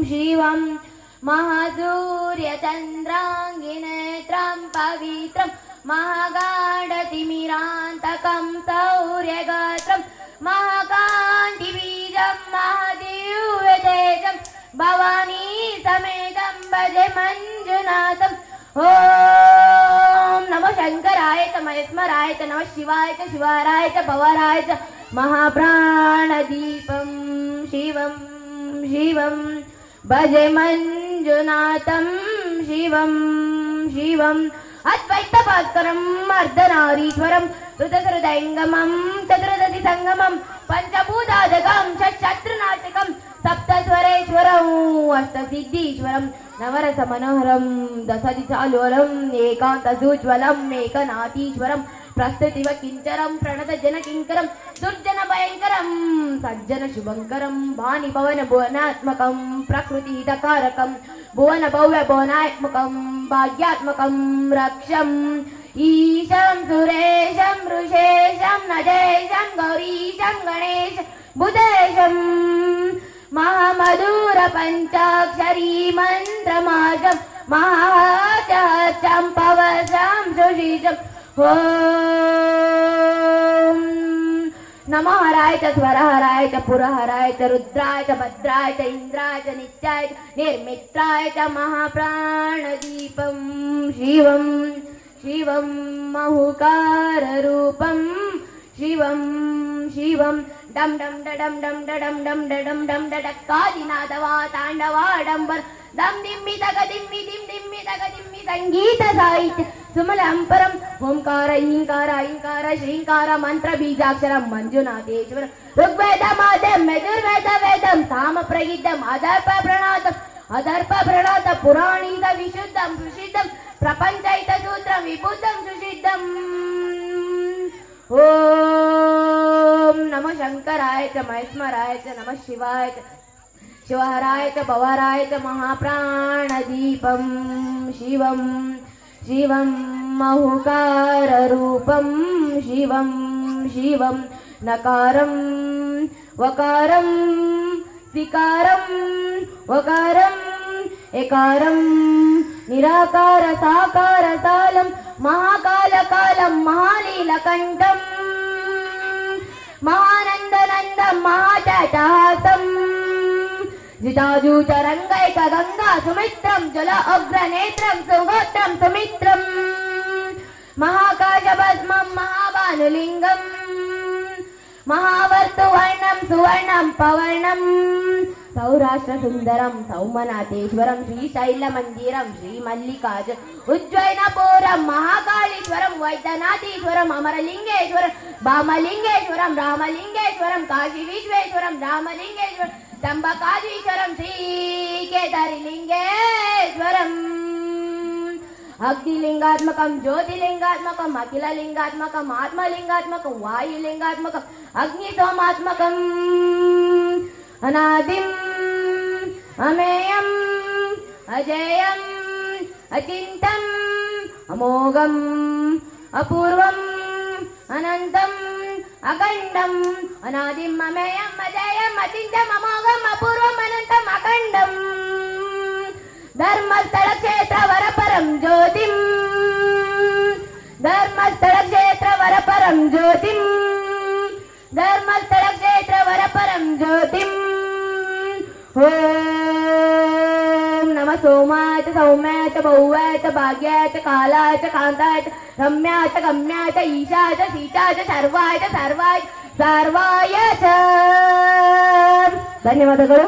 शिवं महासूर्यचन्द्राङ्गिनेत्रं पवित्रं महागाढतिमिरान्तकं सौर्यगात्रं महाकान्तिबीजं महादिव्यतेजं भवानी समेतं भजे मञ्जुनाथम्। ओम नमो शंकराय च महेश्वराय च नमः शिवाय च शिवाराय च भवराय च महाप्राणदीपं शिवं शिवं भजे मञ्जुनाथं शिवं शिवं अद्वैतभास्करं अर्धनारीश्वरं ऋतसृदैङ्गमं चतुर्दशि संगमं पंचभूतादकं षट्शत्रुनाशकं सप्तस्वरेश्वरं अष्टसिद्धीश्वरं नवरसमनोहरं दशदिशालोलम् एकान्तसूज्ज्वलम् एकनाथीश्वरं प्रस्तुतिव किञ्चरं प्रणतजनकिङ्करं दुर्जनभयङ्करं सज्जनशुभङ्करं वाणिभवन भुवनात्मकं प्रकृतिहितकारकं भुवनभव्यभुवनात्मकं भाग्यात्मकं रक्षम् ईशं सुरेशं ऋषेशं नजेशं गौरीशं गणेश बुधेशं महामधुर पंचाक्षरी मंत्रमाजं महाचहचं पवसं सुशीषं। ओम नमो हराय च स्वरहराय च पुरहराय च रुद्राय च भद्राय च इंद्राय च नित्याय च निर्मित्राय च महाप्राणदीपं शिवं शिवं महुकाररूपं शिवं शिवं डम डम डम डम डम डम डम डम डडक्कादिनादवा तांडवाडंबर दम दिम्मि तग दिम्मि दिम दिम्मि तग दिम्मि संगीत साहित्य सुमलं परम ओंकार ईंकार ऐंकार श्रींकार मंत्र बीजाक्षरम मंजुनाथेश्वर ऋग्वेदमाद्यं यजुर्वेद वेदं सामप्रगीतं अदर्प प्रणत पुराणीत विशुद्धं सुषिद्धं प्रपंचैत सूत्रं विबुद्धं सुषिद्धम्। ओम नमो शंकराय च महेश्वराय च नमः शिवाय च शिवहराय च भवराय च महाप्राणदीपं शिवं शिवं महुकाररूपं शिवं शिवं नकारं वकारं विकारं वकारं एकारं निराकार साकार सालं महाकालकालं महालीलकण्ठं महानन्दनन्दं महाचटाहसं जिताजूचरङ्गैक गंगा सुमित्रं जल अग्रनेत्रं सुगोत्रं सुमित्रं महाकाशभस्मं महाभानुलिङ्गं महावर्तुवर्णं सुवर्णं पवर्णं सौराष्ट्रसुन्दरं सौमनाथेश्वरं श्रीशैलमन्दिरं श्रीमल्लिकार्जुन उज्जयिनपुरं महाकालीश्वरं वैद्यनाथीश्वरं अमरलिङ्गेश्वरं वामलिङ्गेश्वरं रामलिङ्गेश्वरं काशीविश्वेश्वरं रामलिङ्गेश्वरं त्र्यम्बकाधीश्वरं श्रीकेदारलिङ्गेश्वरम् अग्निलिंगात्मकं ज्योतिलिंगात्मकं अखिललिंगात्मकं आत्मलिंगात्मकं वायुलिंगात्मकं अग्निसोमात्मकं अनादिं अमेयं अजेयं अचिन्त्यं अमोघं अपूर्वं अनन्तं अखण्डं अनादिं अमेयं अजेयं अचिन्त्यं अमोघं अपूर्वं अनन्तं अखण्डं धर्मस्थल क्षेत्र वरपरं ज्योतिं धर्मस्थल क्षेत्र वरपरं ज्योतिं धर्मस्थल क्षेत्र वरपरं ज्योतिं। ओम नमः सोमाय च सौम्याय च भौवाय च भाग्याय च कालाय च कान्ताय च रम्याय च गम्याय च ईशाय च शीचाय च सर्वाय च सर्वाय च धन्यवाद करो।